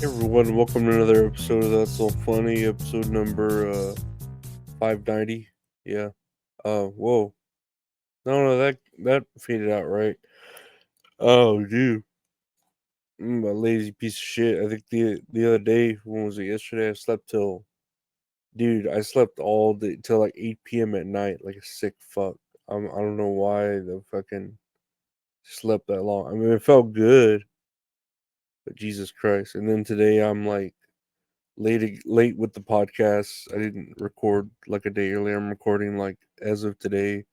Hey everyone, welcome to another episode of That's So Funny, episode number 590. Yeah. Whoa. No, that faded out right. Oh, dude. A lazy piece of shit. I think the other day, when was it? Yesterday, I slept all day till like 8 p.m. at night, like a sick fuck. I don't know why the fucking slept that long. I mean, it felt good, but Jesus Christ. And then today, I'm like, late with the podcast. I didn't record like a day earlier. I'm recording like as of today,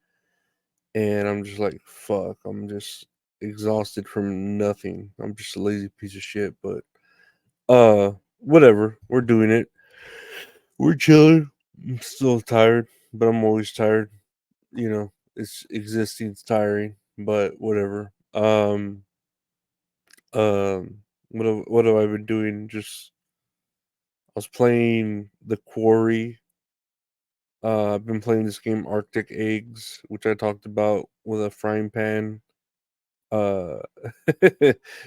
and I'm just like, fuck. I'm just exhausted from nothing. I'm just a lazy piece of shit. But whatever. We're doing it. We're chilling. I'm still tired, but I'm always tired. It's existing. It's tiring, but whatever. What have I been doing? Just I was playing the Quarry. I've been playing this game Arctic Eggs, which I talked about with a frying pan. Uh,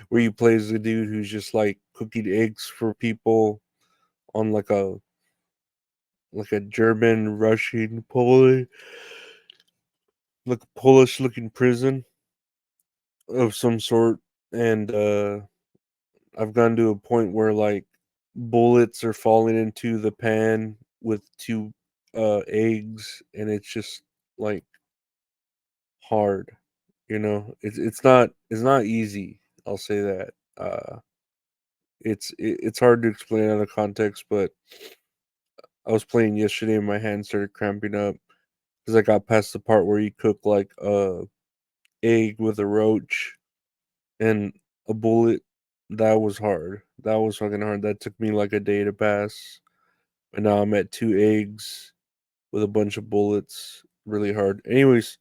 where you play as a dude who's just like cooking eggs for people on like a German, Russian, like a Polish looking prison of some sort. And I've gotten to a point where like bullets are falling into the pan with two eggs, and it's just like hard. It's not easy. I'll say that. It's hard to explain out of context, but I was playing yesterday and my hand started cramping up because I got past the part where you cook like a egg with a roach and a bullet. That was hard. That was fucking hard. That took me like a day to pass. And now I'm at two eggs with a bunch of bullets. Really hard. Anyways,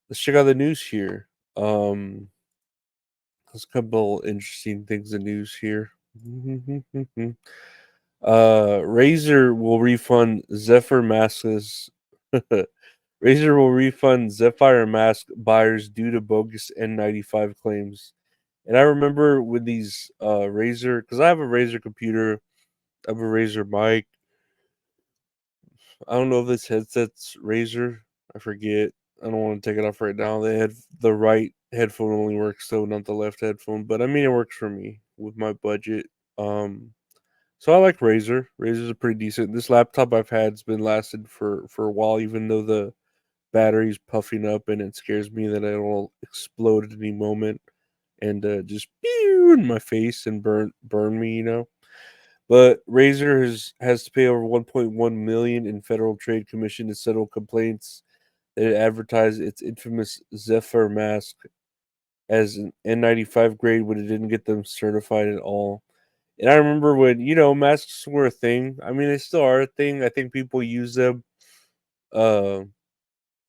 let's check out the news here. There's a couple interesting things in news here. Razer will refund Zephyr masks. Razer will refund Zephyr mask buyers due to bogus N95 claims. And I remember when these Razer, because I have a Razer computer, I have a Razer mic. I don't know if this headset's Razer. I forget. I don't want to take it off right now. The right headphone only works, so not the left headphone. But I mean, it works for me with my budget. Um, so I like Razer. Razer's a pretty decent. This laptop I've had's been lasted for a while, even though the battery's puffing up, and it scares me that it'll explode at any moment and just pew in my face and burn me. But Razer has to pay over 1.1 million in federal trade commission to settle complaints that it advertised its infamous Zephyr mask as an N95 grade when it didn't get them certified at all. And I remember when masks were a thing. I mean, they still are a thing. I think people use them uh,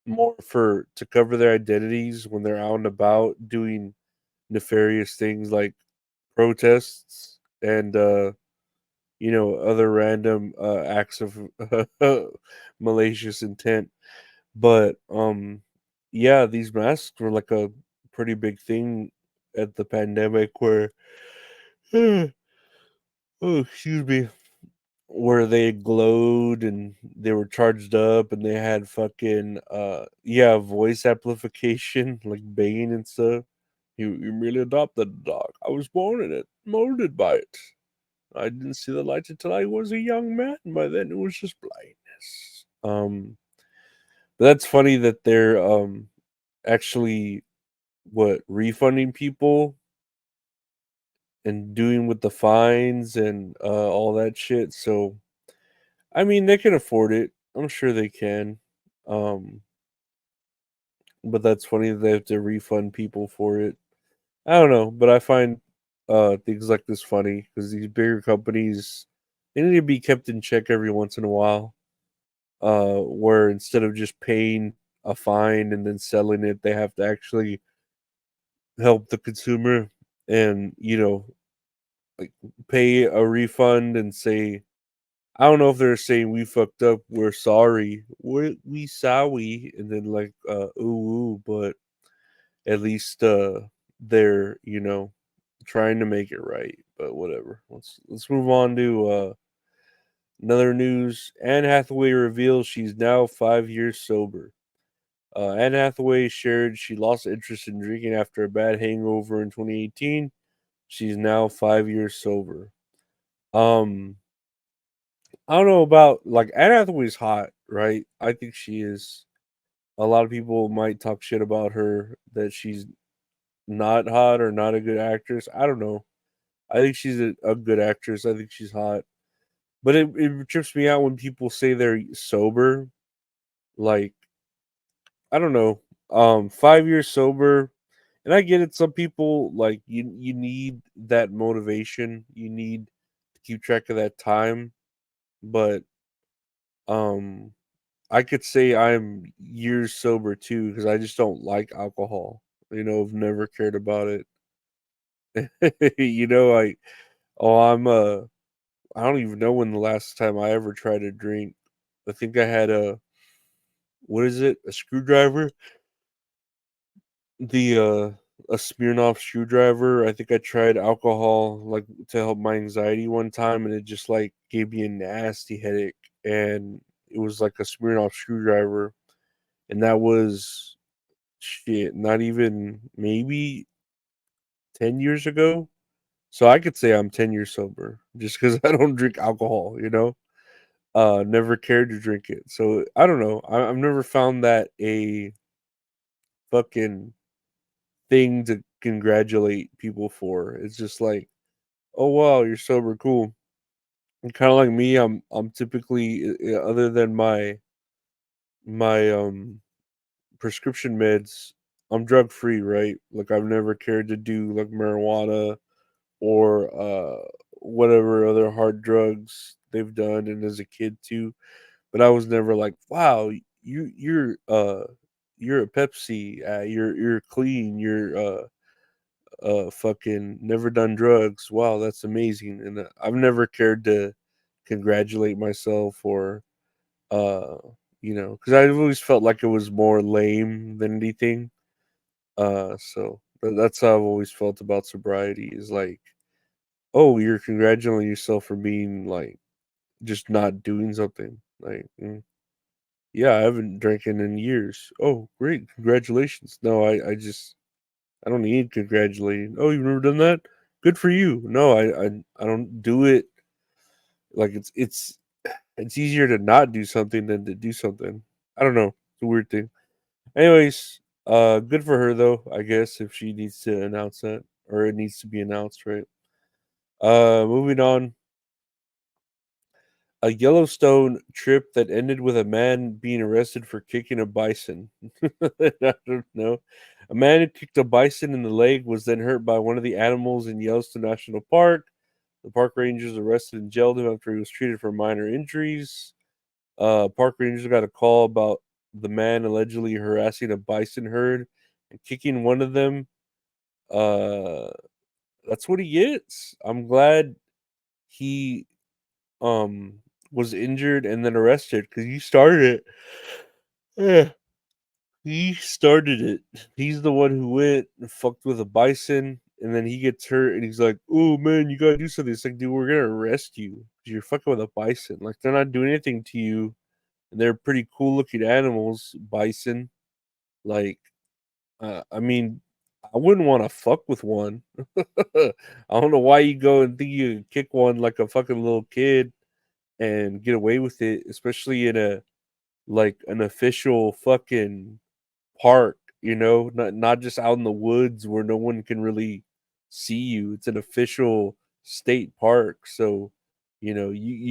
more for to cover their identities when they're out and about doing nefarious things like protests and other random acts of malicious intent. But yeah, these masks were like a pretty big thing at the pandemic where oh, excuse me, where they glowed and they were charged up and they had fucking voice amplification like banging and stuff. You merely adopted a dog. I was born in it, molded by it. I didn't see the light until I was a young man. By then, it was just blindness. But that's funny that they're actually refunding people and doing with the fines and all that shit. So I mean, they can afford it. I'm sure they can. Um, but that's funny that they have to refund people for it. I don't know, but I find things like this funny because these bigger companies they need to be kept in check every once in a while. Where instead of just paying a fine and then selling it, they have to actually help the consumer and like pay a refund and say, I don't know if they're saying we fucked up, we're sorry, we sorry, and then like ooh, but at least they're trying to make it right. but whatever. Let's move on to another news. Anne Hathaway reveals she's now 5 years sober. Anne Hathaway shared she lost interest in drinking after a bad hangover in 2018. She's now 5 years sober. Um, I don't know about like Anne Hathaway's hot, right? I think she is. A lot of people might talk shit about her that she's not hot or not a good actress. I don't know. I think she's a good actress. I think she's hot. But it trips me out when people say they're sober. Like, I don't know. 5 years sober. And I get it. Some people like you need that motivation. You need to keep track of that time. But um I could say I'm years sober too because I just don't like alcohol. I've never cared about it. I oh I don't even know when the last time I ever tried to drink. I think I had a what is it? A screwdriver? A Smirnoff screwdriver. I think I tried alcohol like to help my anxiety one time and it just like gave me a nasty headache and it was like a Smirnoff screwdriver and that was shit, not even maybe 10 years ago. So I could say I'm 10 years sober just because I don't drink alcohol. Never cared to drink it. So I don't know. I've never found that a fucking thing to congratulate people for. It's just like, oh wow, you're sober, cool. And kind of like me, I'm typically other than my prescription meds, I'm drug free, right? Like I've never cared to do like marijuana or whatever other hard drugs they've done and as a kid too. But I was never like, wow, you're a Pepsi, you're clean, you're fucking never done drugs. Wow, that's amazing. And I've never cared to congratulate myself or uh because I always felt like it was more lame than anything. So that's how I've always felt about sobriety is like, oh, you're congratulating yourself for being like just not doing something. Like, yeah, I haven't drinking in years. Oh, great, congratulations. No, I don't need congratulating. Oh, you've never done that? Good for you. No, I don't do it. Like it's easier to not do something than to do something. I don't know. It's a weird thing. Anyways, good for her though. I guess if she needs to announce that or it needs to be announced, right? Moving on. A Yellowstone trip that ended with a man being arrested for kicking a bison. I don't know. A man who kicked a bison in the leg was then hurt by one of the animals in Yellowstone National Park. The park rangers arrested and jailed him after he was treated for minor injuries. Park rangers got a call about the man allegedly harassing a bison herd and kicking one of them. Uh, that's what he gets. I'm glad he um was injured and then arrested because he started it. Yeah, he started it. He's the one who went and fucked with a bison, and then he gets hurt, and he's like, "Oh man, you gotta do something." It's like, dude, we're gonna arrest you 'cause you're fucking with a bison. Like they're not doing anything to you, and they're pretty cool looking animals. Bison, like, I mean, I wouldn't want to fuck with one. I don't know why you go and think you can kick one like a fucking little kid and get away with it, especially in a like an official fucking park, not just out in the woods where no one can really see you. It's an official state park, so you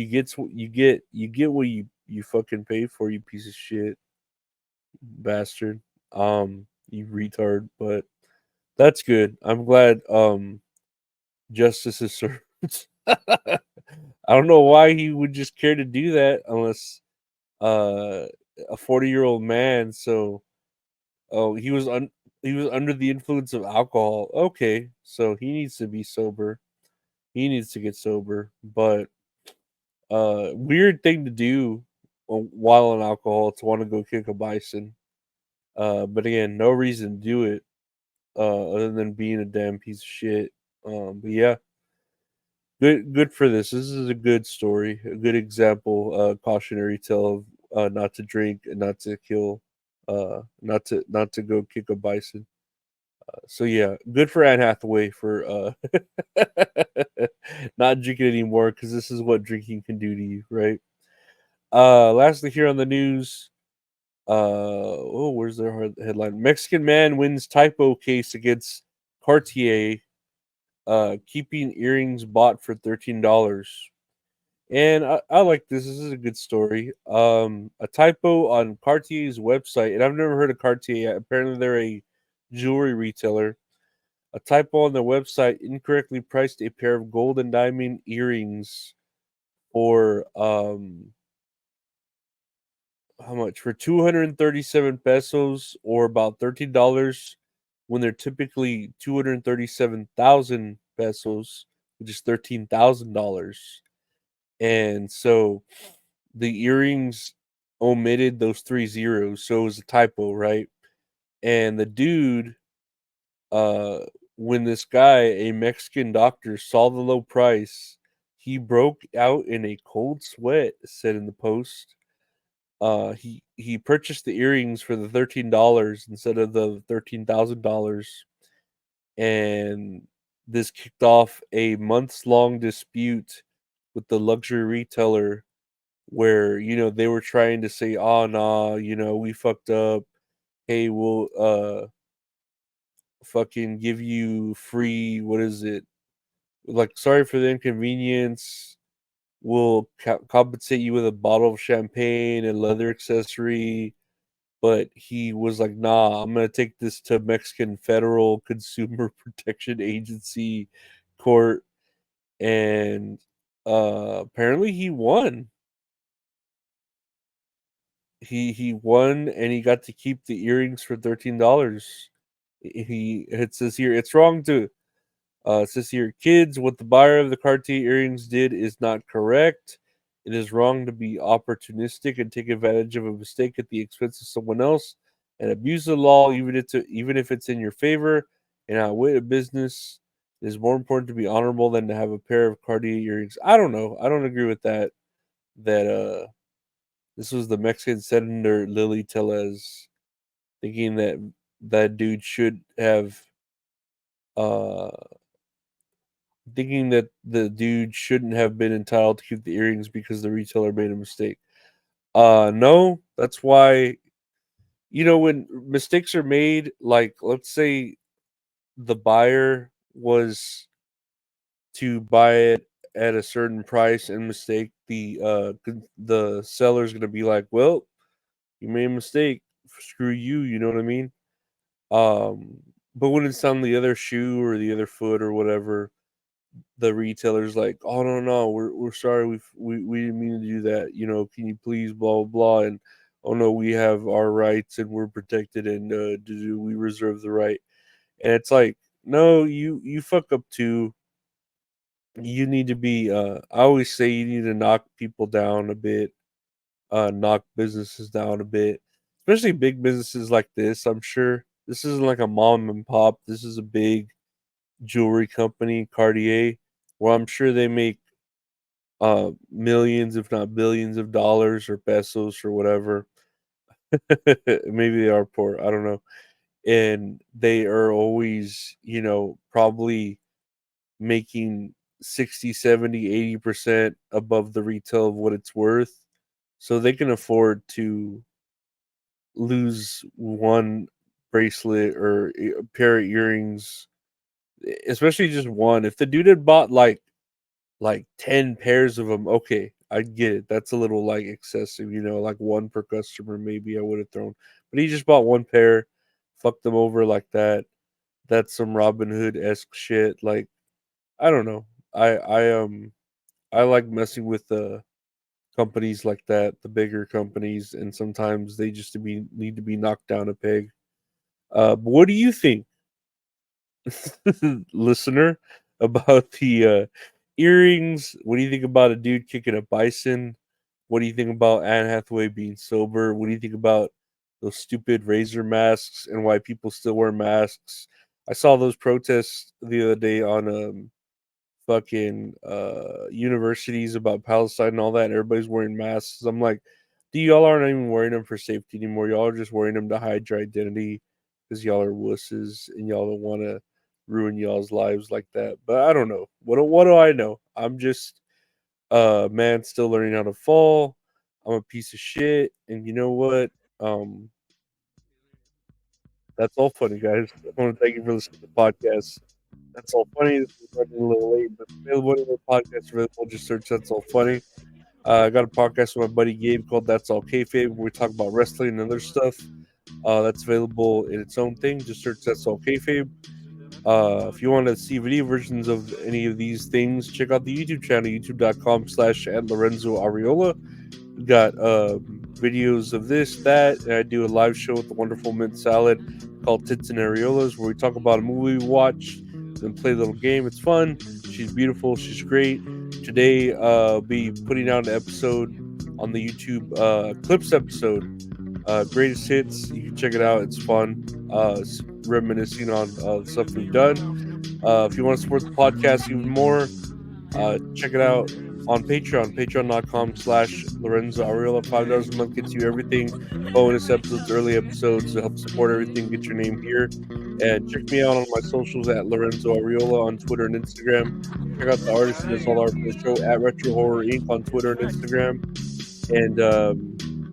get what you fucking pay for, you piece of shit bastard. You retard, but that's good. I'm glad justice is served. I don't know why he would just care to do that unless uh a 40-year-old man. So oh, he was under the influence of alcohol. Okay, so he needs to be sober. He needs to get sober. But weird thing to do while on alcohol to want to go kick a bison. But again, no reason to do it other than being a damn piece of shit. But yeah, Good for this. This is a good story, a good example, cautionary tale of not to drink and not to kill, not to go kick a bison. So yeah, good for Anne Hathaway for not drinking anymore because this is what drinking can do to you, right? Lastly, here on the news, where's their headline? Mexican man wins typo case against Cartier, keeping earrings bought for $13. And I like this. This is a good story. A typo on Cartier's website, and I've never heard of Cartier. Apparently, they're a jewelry retailer. A typo on their website incorrectly priced a pair of gold and diamond earrings for how much? For 237 pesos or about $13 when they're typically 237,000 pesos, which is $13,000. And so the earrings omitted those 3 zeros, so it was a typo, right? And the dude, uh, when this guy, a Mexican doctor, saw the low price, he broke out in a cold sweat, said in the post. He purchased the earrings for the $13 instead of the $13,000, and this kicked off a months long dispute with the luxury retailer where they were trying to say, "Oh nah, we fucked up. Hey, we'll fucking give you free, what is it? Like, sorry for the inconvenience. We'll compensate you with a bottle of champagne and leather accessory." But he was like, "Nah, I'm gonna take this to Mexican Federal Consumer Protection Agency court," and apparently he won. He won, and he got to keep the earrings for $13. It says here it's wrong to it says here, kids, what the buyer of the Cartier earrings did is not correct. It is wrong to be opportunistic and take advantage of a mistake at the expense of someone else and abuse the law, even if it's in your favor and outwit a business. It is more important to be honorable than to have a pair of Cartier earrings. I don't know. I don't agree with that. That this was the Mexican Senator Lily Telez thinking that that dude should have uh thinking that the dude shouldn't have been entitled to keep the earrings because the retailer made a mistake. No, that's why when mistakes are made, like let's say the buyer was to buy it at a certain price and mistake, the seller's gonna be like, "Well, you made a mistake. Screw you." You know what I mean? Um, but when it's on the other shoe or the other foot or whatever, the retailer's like, "Oh no, no, we're sorry, we didn't mean to do that. Can you please blah blah blah?" And oh no, we have our rights and we're protected and we reserve the right. And it's like, no, you fuck up too. You need to be. I always say you need to knock people down a bit, knock businesses down a bit, especially big businesses like this. I'm sure this isn't like a mom and pop. This is a big jewelry company, Cartier, where I'm sure they make millions, if not billions of dollars or pesos or whatever. Maybe they are poor. I don't know. And they are always, probably making 60, 70, 80% above the retail of what it's worth. So they can afford to lose one bracelet or a pair of earrings, especially just one. If the dude had bought like 10 pairs of them, okay, I get it. That's a little like excessive, like one per customer maybe I would have thrown. But he just bought one pair, fucked them over like that. That's some Robin Hood-esque shit. Like, I don't know. I like messing with the companies like that, the bigger companies, and sometimes they just need to be knocked down a peg. But what do you think, listener, about the earrings? What do you think about a dude kicking a bison? What do you think about Anne Hathaway being sober? What do you think about those stupid Razer masks and why people still wear masks? I saw those protests the other day on fucking universities about Palestine and all that, and everybody's wearing masks. I'm like, "D y'all aren't even wearing them for safety anymore. Y'all are just wearing them to hide your identity because y'all are wusses and y'all don't wanna ruin y'all's lives like that." But I don't know. What do I know? I'm just man still learning how to fall. I'm a piece of shit, and you know what? Um, that's all funny, guys. I wanna thank you for listening to the podcast. That's All Funny. This is running a little late, but it's available anywhere podcasts are available. Just search That's All Funny. I got a podcast with my buddy Gabe called That's All Kayfabe, where we talk about wrestling and other stuff. That's available in its own thing. Just search That's All Kayfabe. If you want to see video versions of any of these things, check out the YouTube channel, youtube.com/@Lorenzo Ariola. We got videos of this, that, and I do a live show with the Wonderful Mint Salad called Tits and Areolas, where we talk about a movie we watched, then play a little game. It's fun. She's beautiful. She's great. Today, I'll be putting out an episode on the YouTube clips episode, greatest hits. You can check it out. It's fun. Reminiscing on the stuff we've done. If you want to support the podcast even more, check it out on Patreon, patreon.com/Lorenzo Ariola. $5 a month gets you everything, bonus episodes, early episodes to help support everything, get your name here. And check me out on my socials at Lorenzo Ariola on Twitter and Instagram. Check out the artist who does all the art for the show at Retro Horror Inc. on Twitter and Instagram. And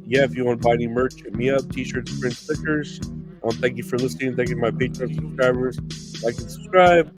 yeah, if you want to buy any merch, hit me up, t-shirts, print stickers. Thank you for listening. Thank you to my Patreon subscribers. Like and subscribe.